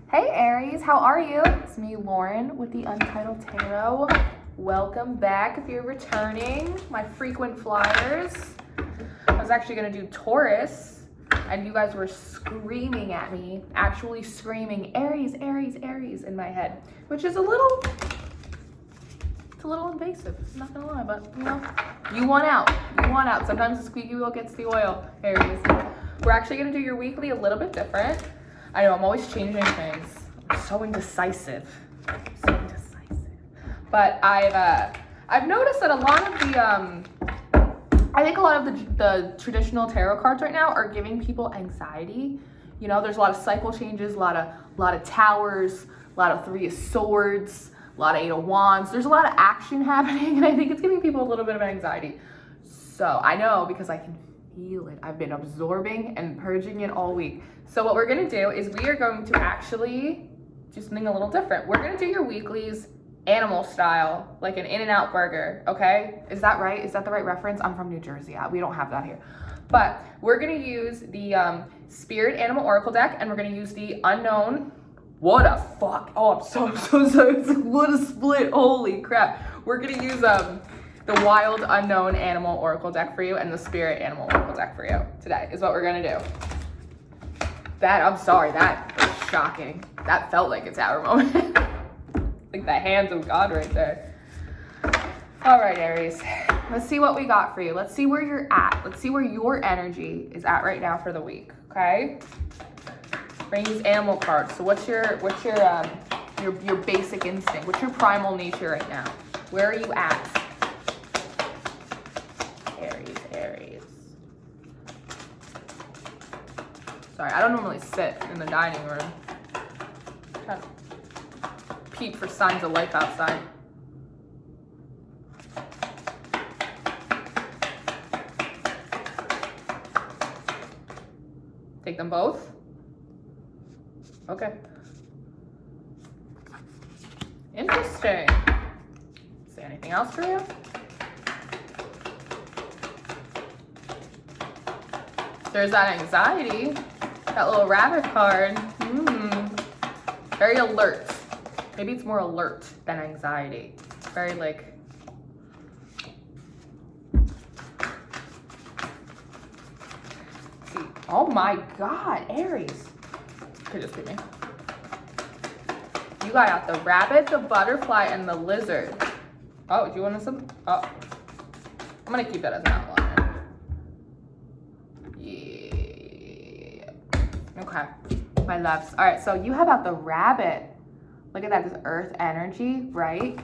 Hey Aries, how are you? It's me, Lauren, with the Untitled Tarot. Welcome back if you're returning, my frequent flyers. I was actually gonna do Taurus, and you guys were screaming at me, actually screaming, Aries, Aries, Aries, in my head, which is a little invasive, I'm not gonna lie, but you know, you want out. Sometimes the squeaky wheel gets the oil, Aries. We're actually gonna do your weekly a little bit different. I know, I'm always changing things. I'm so indecisive. But I've noticed that a lot of the traditional tarot cards right now are giving people anxiety. You know, there's a lot of cycle changes, a lot of towers, a lot of Three of Swords, a lot of Eight of Wands. There's a lot of action happening, and I think it's giving people a little bit of anxiety. So I know because I can feel it. I've been absorbing and purging it all week. So what we're gonna do is we are going to actually do something a little different. We're gonna do your weeklies animal style, like an In-N-Out burger, okay? Is that right? Is that the right reference? I'm from New Jersey. We don't have that here. But we're gonna use the Spirit Animal Oracle deck, and we're gonna use the Unknown. What a fuck. Oh, I'm so sorry. What a split. Holy crap. We're gonna use the Wild Unknown Animal Oracle deck for you and the Spirit Animal Oracle deck for you today is what we're gonna do. I'm sorry, that was shocking. That felt like a tower moment. Like the hands of God right there. All right, Aries, let's see what we got for you. Let's see where you're at. Let's see where your energy is at right now for the week, okay? We're gonna use animal cards. So what's your basic instinct? What's your primal nature right now? Where are you at? Aries. Sorry, I don't normally sit in the dining room. Trying to peep for signs of life outside. Take them both? Okay. Interesting. See anything else for you? There's that anxiety, that little rabbit card. Very alert. Maybe it's more alert than anxiety. Very like, see. Oh my God, Aries. Could just be me. You got the rabbit, the butterfly, and the lizard. Oh, do you want some? Oh, I'm gonna keep that as an outline. Okay, my loves. All right, so you have out the rabbit. Look at that, this earth energy, right?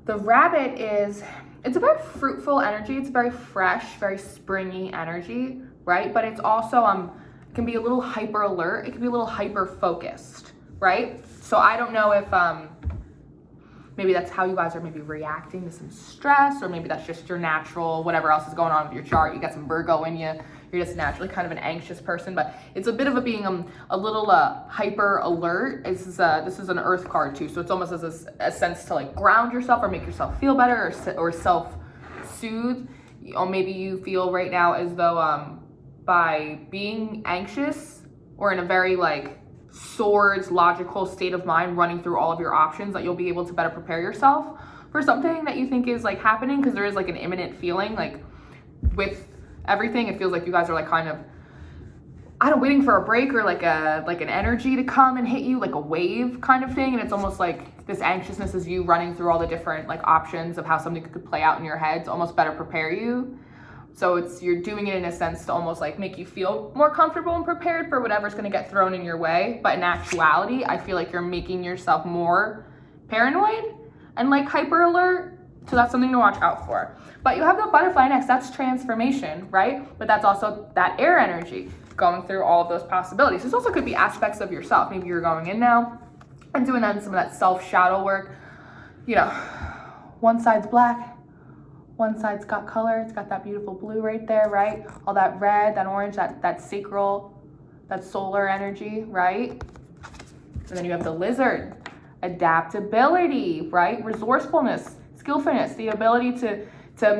The rabbit it's a very fruitful energy. It's very fresh, very springy energy, right? But it's also, it can be a little hyper alert. It can be a little hyper focused, right? So I don't know if, maybe that's how you guys are maybe reacting to some stress, or maybe that's just your natural, whatever else is going on with your chart. You got some Virgo in you. You're just naturally kind of an anxious person, but it's a bit of being a little hyper alert. This is an earth card too, so it's almost as a sense to like ground yourself or make yourself feel better or self-soothe. Or maybe you feel right now as though by being anxious or in a very like swords logical state of mind, running through all of your options, that you'll be able to better prepare yourself for something that you think is like happening, because there is like an imminent feeling like with everything. It feels like you guys are like kind of, I don't know, waiting for a break or like an energy to come and hit you, like a wave kind of thing. And it's almost like this anxiousness is you running through all the different like options of how something could play out in your head to almost better prepare you. So you're doing it in a sense to almost like make you feel more comfortable and prepared for whatever's going to get thrown in your way. But in actuality, I feel like you're making yourself more paranoid and like hyper alert. So that's something to watch out for. But you have the butterfly next, that's transformation, right? But that's also that air energy going through all of those possibilities. This also could be aspects of yourself. Maybe you're going in now and doing some of that self-shadow work. You know, one side's black, one side's got color. It's got that beautiful blue right there, right? All that red, that orange, that sacral, that solar energy, right? And then you have the lizard, adaptability, right? Resourcefulness, skillfulness, the ability to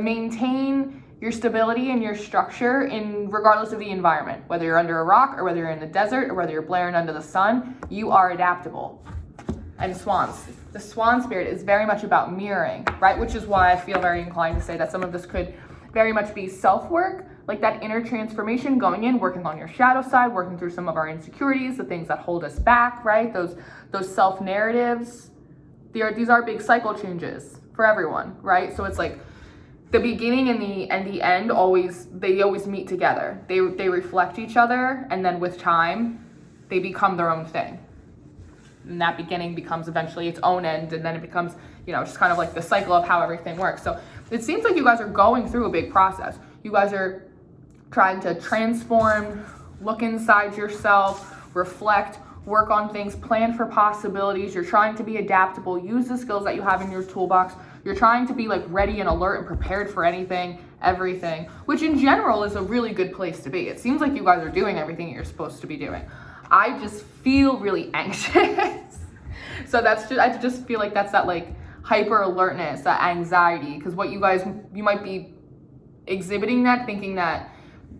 maintain your stability and your structure in regardless of the environment, whether you're under a rock or whether you're in the desert or whether you're blaring under the sun, you are adaptable. And swans, the swan spirit is very much about mirroring, right? Which is why I feel very inclined to say that some of this could very much be self-work, like that inner transformation, going in, working on your shadow side, working through some of our insecurities, the things that hold us back, right? Those self-narratives. These are big cycle changes for everyone, right? So it's like the beginning and the end always meet together. They reflect each other, and then with time, they become their own thing. And that beginning becomes eventually its own end, and then it becomes, just kind of like the cycle of how everything works. So it seems like you guys are going through a big process. You guys are trying to transform, look inside yourself, reflect, work on things, plan for possibilities. You're trying to be adaptable, use the skills that you have in your toolbox. You're trying to be like ready and alert and prepared for anything, everything, which in general is a really good place to be. It seems like you guys are doing everything you're supposed to be doing. I just feel really anxious. So I just feel like that's that like hyper alertness, that anxiety, because what you might be exhibiting that, thinking that,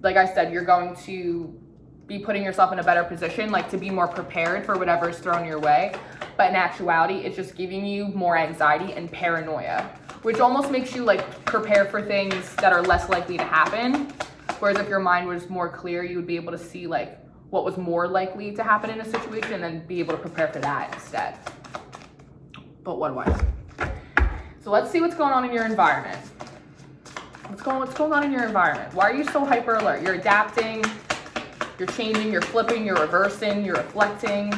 like I said, you're going to be putting yourself in a better position, like to be more prepared for whatever is thrown your way. But in actuality, it's just giving you more anxiety and paranoia, which almost makes you like prepare for things that are less likely to happen. Whereas if your mind was more clear, you would be able to see like what was more likely to happen in a situation and then be able to prepare for that instead. But what do I know? So let's see what's going on in your environment. What's going on in your environment? Why are you so hyper alert? You're adapting, you're changing, you're flipping, you're reversing, you're reflecting.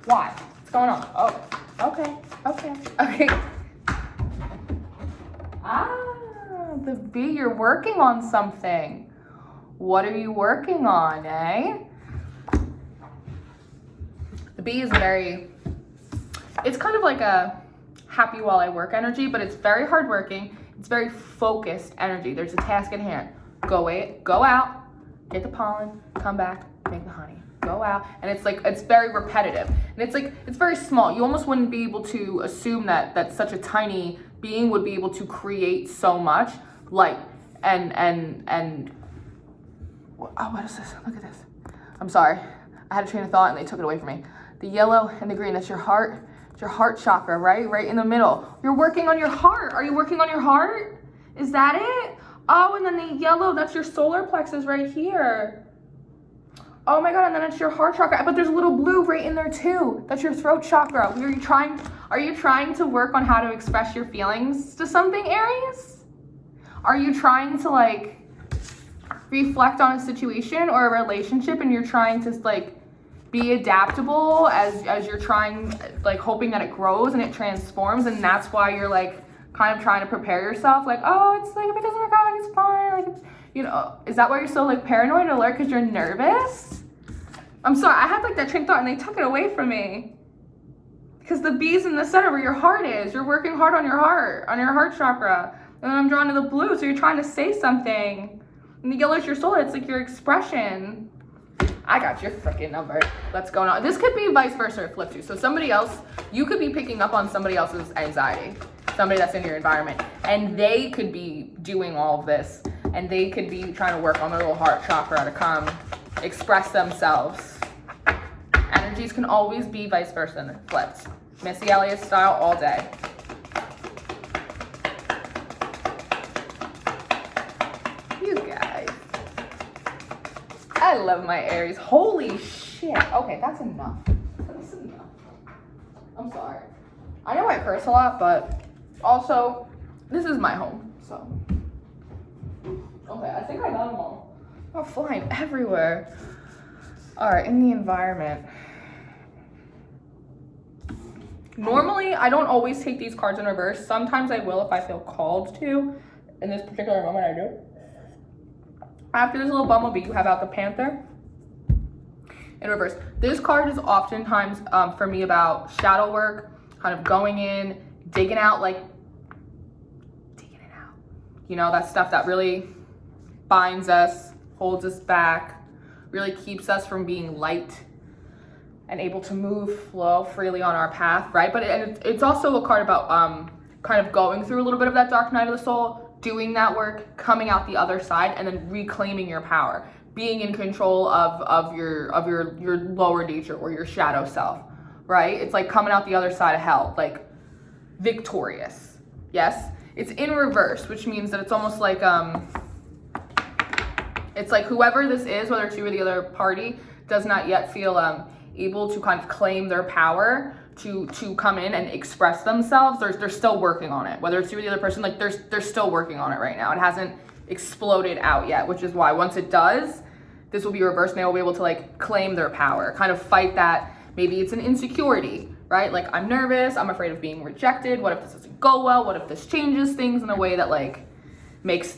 Why? What's going on? Oh, okay. The B, you're working on something. What are you working on, eh? The B is it's kind of like a happy while I work energy, but it's very hardworking. It's very focused energy. There's a task at hand. Go out, get the pollen, come back, make the honey. Go out. And it's very repetitive. And it's very small. You almost wouldn't be able to assume that such a tiny being would be able to create so much light and oh, what is this? Look at this. I'm sorry. I had a train of thought and they took it away from me. The yellow and the green, that's your heart. It's your heart chakra, right? Right in the middle. You're working on your heart. Are you working on your heart? Is that it? Oh, and then the yellow, that's your solar plexus right here. Oh my God, and then it's your heart chakra. But there's a little blue right in there too. That's your throat chakra. Are you trying to work on how to express your feelings to something, Aries? Are you trying to like reflect on a situation or a relationship and you're trying to like be adaptable as you're trying, like hoping that it grows and it transforms, and that's why you're like kind of trying to prepare yourself, like, oh, it's like if it doesn't work out, like it's fine, like it's, is that why you're so like paranoid and alert, because you're nervous? I'm sorry, I had like that train of thought and they took it away from me. Because the B's in the center where your heart is. You're working hard on your heart chakra. And then I'm drawn to the blue, so you're trying to say something. And the yellow is your soul, it's like your expression. I got your freaking number. Let's go on. This could be vice versa or flip too. So somebody else, you could be picking up on somebody else's anxiety, somebody that's in your environment, and they could be doing all of this, and they could be trying to work on their little heart chakra to come express themselves. Energies can always be vice versa and flipped. Missy Elliott style all day. You guys. I love my Aries. Holy shit. Okay, that's enough. That's enough. I'm sorry. I know I curse a lot, but also, this is my home, so. Okay, I think I got them all. Oh, flying everywhere. All right, in the environment. Normally, I don't always take these cards in reverse. Sometimes I will if I feel called to. In this particular moment, I do. After this little bumblebee, you have out the Panther in reverse. This card is oftentimes for me about shadow work, kind of going in, digging it out. You know, that stuff that really binds us, holds us back, really keeps us from being light and able to move, flow freely on our path, right? But it's also a card about kind of going through a little bit of that dark night of the soul, doing that work, coming out the other side, and then reclaiming your power, being in control of your lower nature or your shadow self, right? It's like coming out the other side of hell, like victorious. Yes, it's in reverse, which means that it's almost like it's like whoever this is, whether it's you or the other party, does not yet feel able to kind of claim their power to come in and express themselves. They're still working on it. Whether it's you or the other person, like they're still working on it right now. It hasn't exploded out yet, which is why once it does, this will be reversed and they will be able to like claim their power, kind of fight that. Maybe it's an insecurity, right? Like, I'm nervous, I'm afraid of being rejected. What if this doesn't go well? What if this changes things in a way that like makes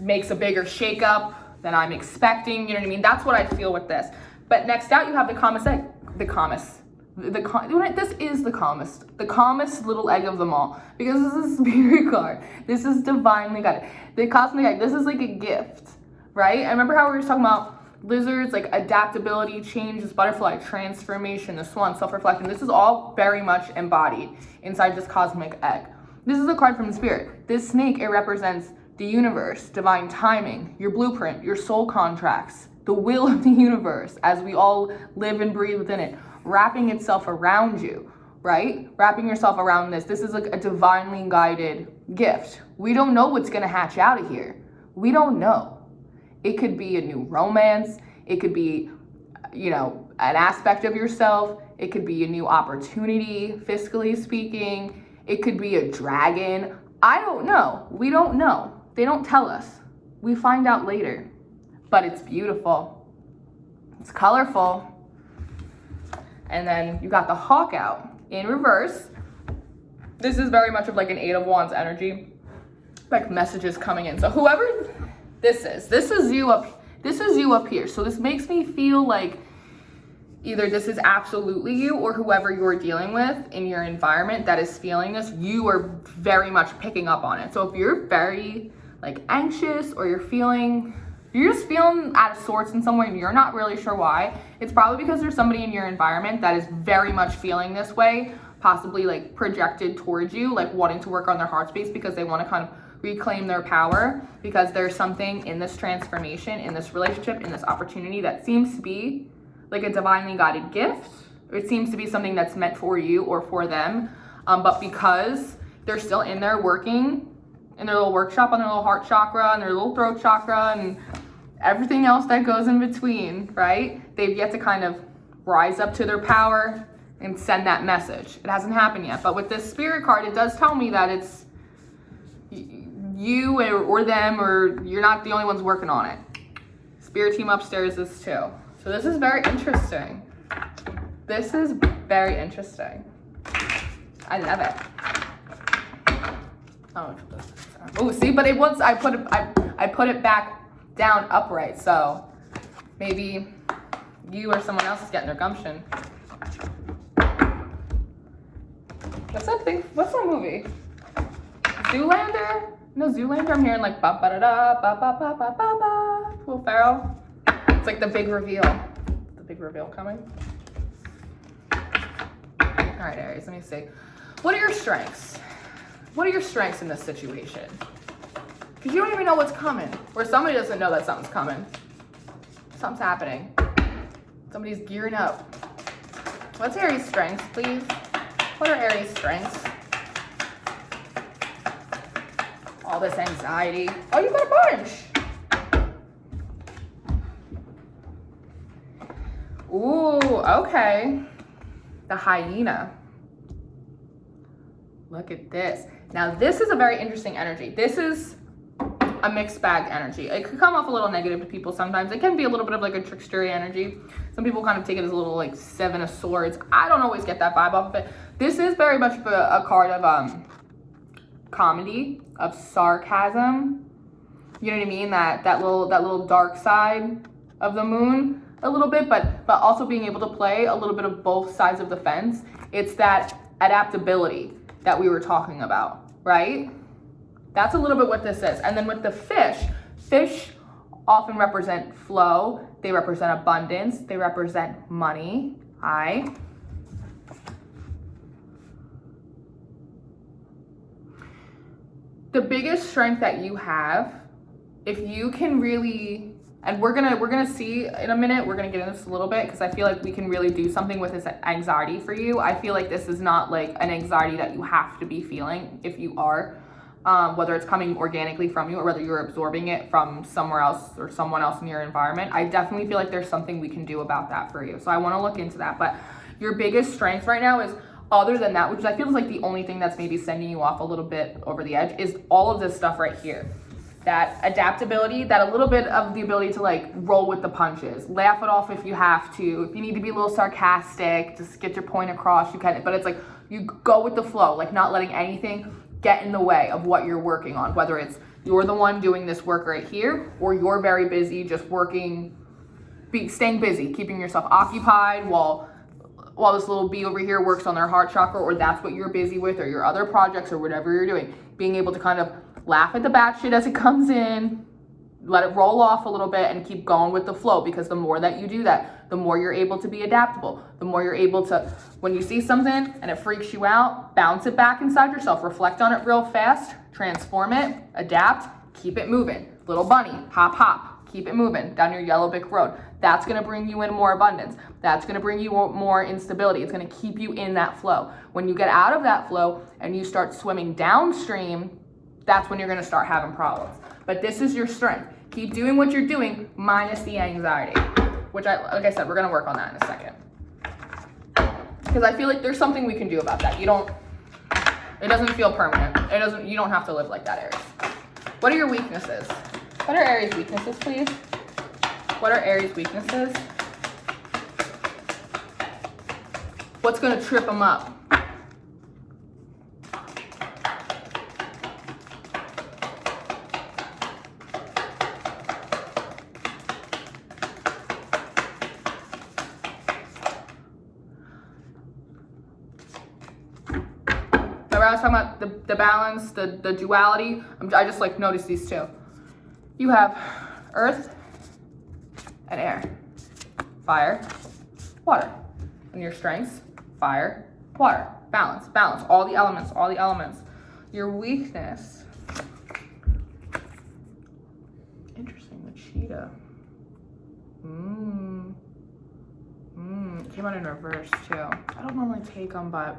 a bigger shakeup than I'm expecting? You know what I mean? That's what I feel with this. But next out, you have the calmest egg. This is the calmest little egg of them all, because this is a spirit card. This is divinely guided. The cosmic egg, this is like a gift, right? I remember how we were talking about lizards, like adaptability, changes, butterfly, transformation, the swan, self-reflection. This is all very much embodied inside this cosmic egg. This is a card from the spirit. This snake, it represents the universe, divine timing, your blueprint, your soul contracts, the will of the universe as we all live and breathe within it, wrapping itself around you, right? Wrapping yourself around this. This is like a divinely guided gift. We don't know what's gonna hatch out of here. We don't know. It could be a new romance. It could be, you know, an aspect of yourself. It could be a new opportunity, fiscally speaking. It could be a dragon. I don't know. We don't know. They don't tell us. We find out later. But it's beautiful. It's colorful. And then you got the hawk out in reverse. This is very much of like an 8 of Wands energy, like messages coming in. So whoever this is you up here. So this makes me feel like either this is absolutely you, or whoever you're dealing with in your environment that is feeling this, you are very much picking up on it. So if you're very like anxious, or you're just feeling out of sorts in some way and you're not really sure why, it's probably because there's somebody in your environment that is very much feeling this way, possibly like projected towards you, like wanting to work on their heart space because they want to kind of reclaim their power, because there's something in this transformation, in this relationship, in this opportunity that seems to be like a divinely guided gift. It seems to be something that's meant for you or for them, but because they're still in there working in their little workshop on their little heart chakra and their little throat chakra and everything else that goes in between, right? They've yet to kind of rise up to their power and send that message. It hasn't happened yet, but with this spirit card, it does tell me that it's you or them, or you're not the only ones working on it. Spirit team upstairs is too. So this is very interesting. This is very interesting. I love it. Oh, see, but it once I put it back down upright, so maybe you or someone else is getting their gumption. What's that thing? What's that movie? Zoolander? No, Zoolander. I'm hearing like ba ba da da ba ba ba ba ba ba. Will Ferrell. It's like the big reveal. The big reveal coming. All right, Aries. Let me see. What are your strengths? What are your strengths in this situation? Because you don't even know what's coming, or somebody doesn't know that something's coming. Something's happening. Somebody's gearing up. What's Aries' strengths, please? What are Aries' strengths? All this anxiety. Oh, you got a bunch. Ooh, okay. The hyena. Look at this. Now, this is a very interesting energy. This is a mixed bag energy. It could come off a little negative to people sometimes. It can be a little bit of like a trickstery energy. Some people kind of take it as a little like 7 of Swords. I don't always get that vibe off of it. This is very much a card of comedy, of sarcasm. You know what I mean? That little dark side of the moon a little bit, but also being able to play a little bit of both sides of the fence. It's that adaptability that we were talking about, right? That's a little bit what this is. And then with the fish often represent flow. They represent abundance. They represent money. the biggest strength that you have, if you can really, and we're gonna see in a minute, we're gonna get into this a little bit, because I feel like we can really do something with this anxiety for you. I feel like this is not like an anxiety that you have to be feeling if you are, whether it's coming organically from you or whether you're absorbing it from somewhere else or someone else in your environment. I definitely feel like there's something we can do about that for you. So I want to look into that. But your biggest strength right now is, other than that, which I feel is like the only thing that's maybe sending you off a little bit over the edge, is all of this stuff right here. That adaptability, that a little bit of the ability to like roll with the punches, laugh it off if you have to. If you need to be a little sarcastic, just get your point across, you can. But it's like you go with the flow, like not letting anything get in the way of what you're working on, whether it's you're the one doing this work right here, or you're very busy just working, staying busy, keeping yourself occupied while this little bee over here works on their heart chakra, or that's what you're busy with, or your other projects, or whatever you're doing. Being able to kind of laugh at the bad shit as it comes in, let it roll off a little bit, and keep going with the flow, because the more that you do that, the more you're able to be adaptable, the more you're able to, when you see something and it freaks you out, bounce it back inside yourself, reflect on it real fast, transform it, adapt, keep it moving. Little bunny, hop, hop, keep it moving down your yellow brick road. That's gonna bring you in more abundance. That's gonna bring you more instability. It's gonna keep you in that flow. When you get out of that flow and you start swimming downstream, that's when you're gonna start having problems. But this is your strength. Keep doing what you're doing, minus the anxiety, which like I said, we're gonna work on that in a second. Because I feel like there's something we can do about that. It doesn't feel permanent. You don't have to live like that, Aries. What are your weaknesses? What are Aries' weaknesses, please? What are Aries' weaknesses? What's gonna trip them up? Remember I was talking about the balance, the duality? I just like noticed these two. You have earth and air, fire, water. And your strengths, fire, water, balance, all the elements. Your weakness, interesting, the cheetah. Came out in reverse too. I don't normally take them, but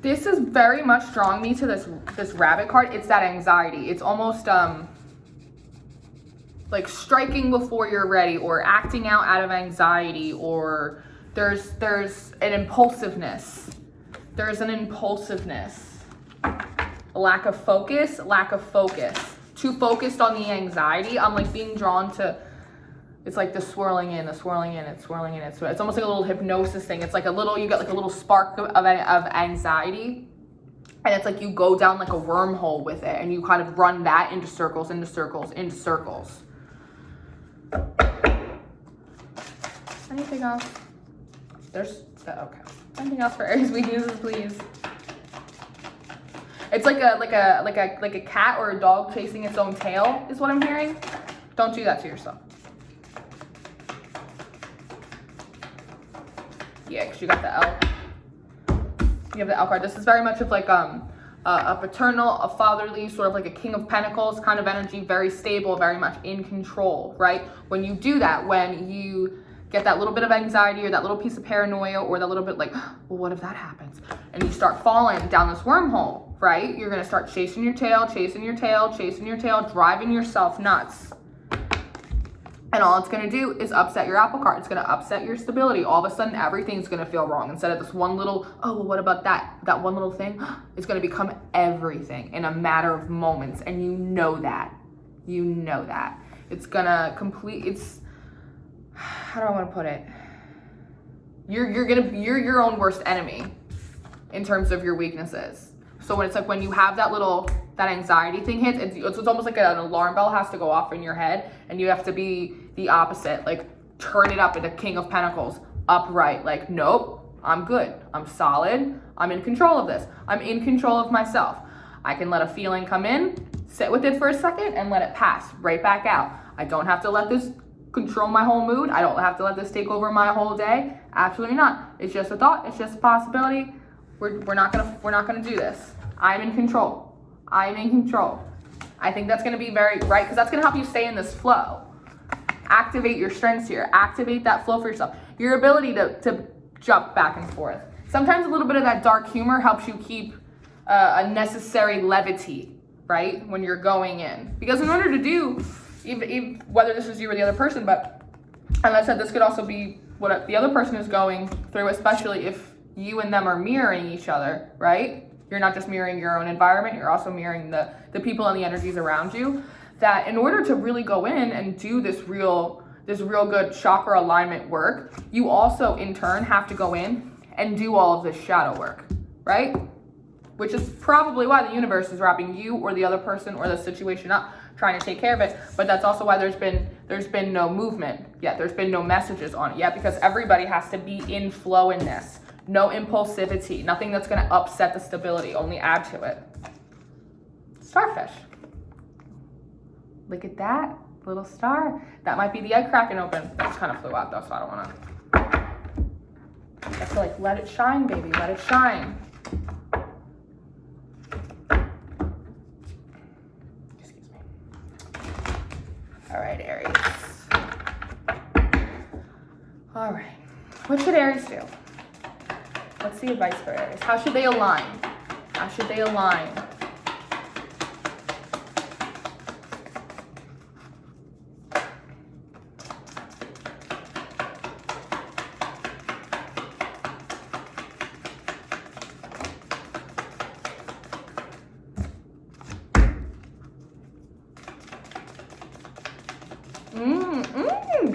this is very much drawing me to this rabbit card. It's that anxiety. It's almost like striking before you're ready, or acting out of anxiety, or there's an impulsiveness. There's an impulsiveness. A lack of focus. Too focused on the anxiety. I'm like being drawn to, it's like the swirling in. It's almost like a little hypnosis thing. It's like you get like a little spark of anxiety. And it's like you go down like a wormhole with it, and you kind of run that into circles. Anything else? Okay. Anything else for Aries weaknesses, please? It's like a cat or a dog chasing its own tail is what I'm hearing. Don't do that to yourself. Yeah, because you got the L. You have the L card. This is very much of like a paternal, a fatherly, sort of like a King of Pentacles kind of energy, very stable, very much in control, right? When you do that, when you get that little bit of anxiety or that little piece of paranoia or that little bit like, well, what if that happens? And you start falling down this wormhole, right? You're gonna start chasing your tail, driving yourself nuts. And all it's gonna do is upset your apple cart. It's gonna upset your stability. All of a sudden, everything's gonna feel wrong. Instead of this one little, oh, well, what about that one little thing? It's gonna become everything in a matter of moments. And you know that. It's gonna how do I wanna put it? You're your own worst enemy in terms of your weaknesses. So when it's like, when you have that anxiety thing hits, it's almost like an alarm bell has to go off in your head, and you have to be the opposite, like turn it up into King of Pentacles, upright, like, nope, I'm good, I'm solid, I'm in control of this, I'm in control of myself. I can let a feeling come in, sit with it for a second, and let it pass right back out. I don't have to let this control my whole mood. I don't have to let this take over my whole day. Absolutely not. It's just a thought, it's just a possibility. We're not gonna do this. I'm in control. I'm in control. I think that's going to be very, right? Because that's going to help you stay in this flow. Activate your strengths here. Activate that flow for yourself. Your ability to jump back and forth. Sometimes a little bit of that dark humor helps you keep a necessary levity, right? When you're going in. Because in order to do, even whether this is you or the other person, but as I said, this could also be what the other person is going through, especially if you and them are mirroring each other, right? You're not just mirroring your own environment, you're also mirroring the people and the energies around you. That in order to really go in and do this real good chakra alignment work, you also in turn have to go in and do all of this shadow work, right? Which is probably why the universe is wrapping you or the other person or the situation up, trying to take care of it. But that's also why there's been no movement yet. There's been no messages on it yet, because everybody has to be in flow in this. No impulsivity, nothing that's going to upset the stability, only add to it. Starfish. Look at that little star. That might be the egg cracking open. That just kind of flew out though, so I don't want to. That's like, let it shine, baby, let it shine. Excuse me. All right, Aries. All right, what should Aries do? What's the advice for Aries? How should they align? How should they align?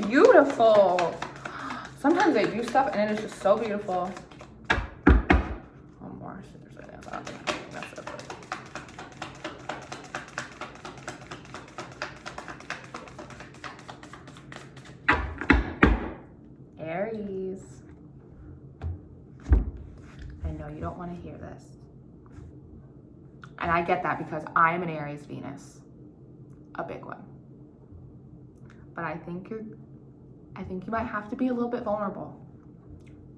Beautiful. Sometimes they do stuff and it is just so beautiful. One more. That's it. Aries. I know you don't want to hear this. And I get that because I am an Aries Venus. A big one. But I think you might have to be a little bit vulnerable.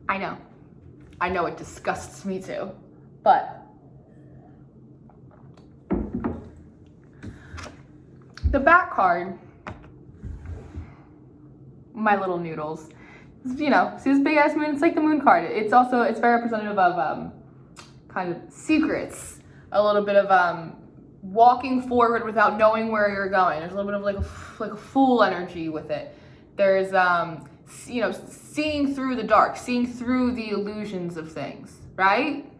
I know it disgusts me too, but the back card, my little noodles, see this big ass moon, it's like the moon card. It's very representative of kind of secrets, a little bit of walking forward without knowing where you're going. There's a little bit of like a fool energy with it. There's seeing through the dark, seeing through the illusions of things, right?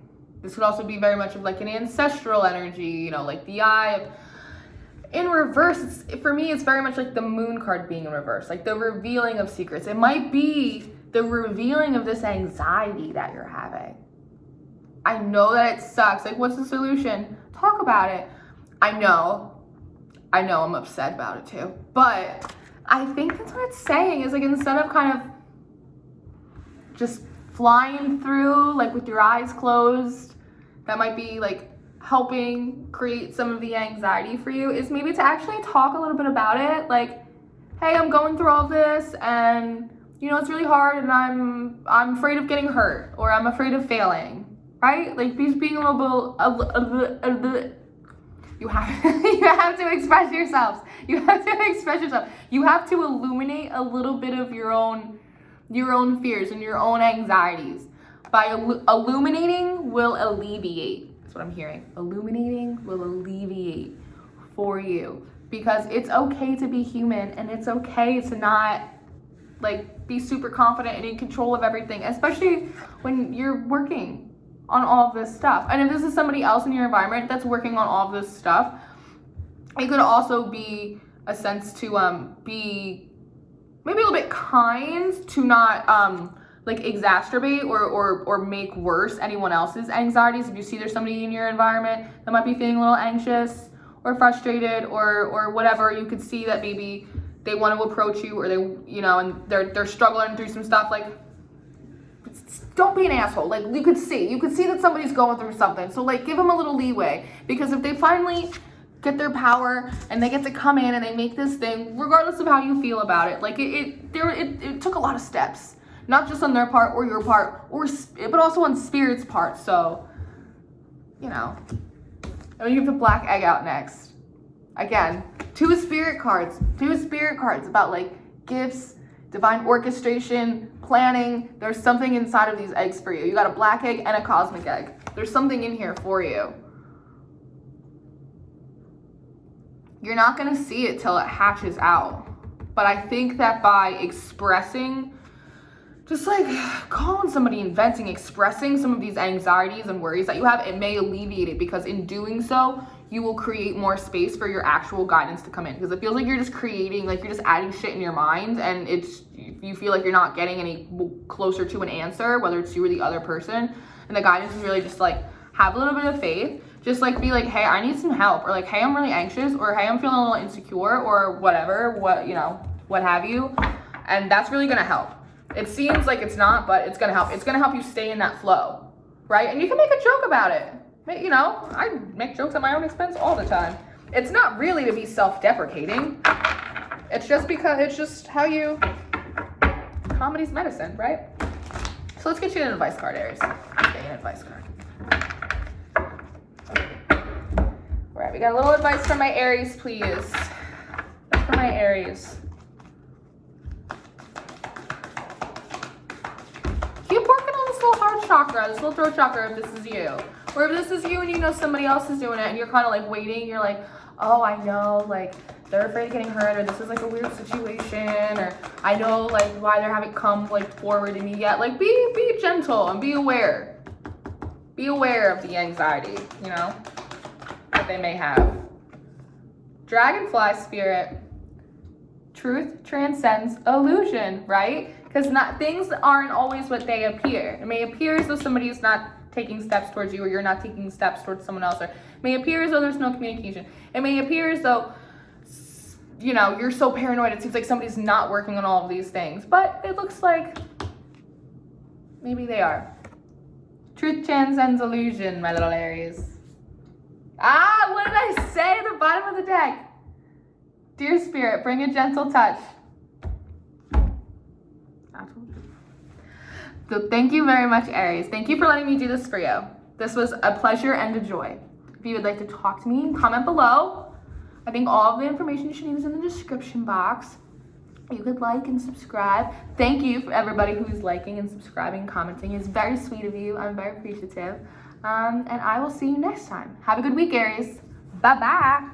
This could also be very much of like an ancestral energy, like the eye of, in reverse. For me, it's very much like the moon card being in reverse, like the revealing of secrets. It might be the revealing of this anxiety that you're having. I know that it sucks. Like, what's the solution? Talk about it. I know I'm upset about it too, but I think that's what it's saying, is like, instead of kind of just flying through, like with your eyes closed, that might be like helping create some of the anxiety for you, is maybe to actually talk a little bit about it. Like, hey, I'm going through all this and it's really hard and I'm afraid of getting hurt, or I'm afraid of failing, right? Like, being a little bit, you have to express yourselves. You have to express yourself. You have to illuminate a little bit of your own fears and your own anxieties. By illuminating will alleviate. That's what I'm hearing. Illuminating will alleviate for you, because it's okay to be human and it's okay to not be super confident and in control of everything, especially when you're working on all of this stuff. And if this is somebody else in your environment that's working on all of this stuff, it could also be a sense to be maybe a little bit kind, to not exacerbate or make worse anyone else's anxieties. If you see there's somebody in your environment that might be feeling a little anxious or frustrated or whatever, you could see that maybe they want to approach you, or they and they're struggling through some stuff, don't be an asshole. You could see that somebody's going through something. So give them a little leeway, because if they finally get their power and they get to come in and they make this thing, regardless of how you feel about it, it took a lot of steps, not just on their part or your part, but also on Spirit's part. So, And we give the black egg out next. Again, two spirit cards about like gifts, divine orchestration, planning. There's something inside of these eggs for you. You got a black egg and a cosmic egg. There's something in here for you. You're not gonna see it till it hatches out. But I think that by expressing, just like calling somebody and venting, expressing some of these anxieties and worries that you have, it may alleviate it, because in doing so, you will create more space for your actual guidance to come in. Because it feels like you're just creating, like you're just adding shit in your mind, and you feel like you're not getting any closer to an answer, whether it's you or the other person. And the guidance is really just like, have a little bit of faith. Just like be like, hey, I need some help, or like, hey, I'm really anxious, or hey, I'm feeling a little insecure, or whatever, what have you. And that's really gonna help. It seems like it's not, but it's gonna help. It's gonna help you stay in that flow, right? And you can make a joke about it. I make jokes at my own expense all the time. It's not really to be self-deprecating. It's just how comedy's medicine, right? So let's get you an advice card, Aries. Let's get you an advice card. All right, we got a little advice from my Aries, please. That's for my Aries. Keep working on this little heart chakra, this little throat chakra, if this is you. Or if this is you and you know somebody else is doing it and you're kind of like waiting, you're like, oh, I know, like, they're afraid of getting hurt, or this is like a weird situation, or I know like why they haven't come like forward to me yet. Like be gentle and be aware. Be aware of the anxiety, that they may have. Dragonfly spirit. Truth transcends illusion, right? Because things aren't always what they appear. It may appear as though somebody is not taking steps towards you, or you're not taking steps towards someone else, or it may appear as though there's no communication. It may appear as though, you're so paranoid, it seems like somebody's not working on all of these things, but it looks like maybe they are. Truth transcends illusion, my little Aries. What did I say at the bottom of the deck? Dear Spirit, bring a gentle touch. So thank you very much, Aries. Thank you for letting me do this for you. This was a pleasure and a joy. If you would like to talk to me, comment below. I think all of the information you should need is in the description box. You could like and subscribe. Thank you for everybody who's liking and subscribing, commenting. It's very sweet of you. I'm very appreciative. And I will see you next time. Have a good week, Aries. Bye-bye.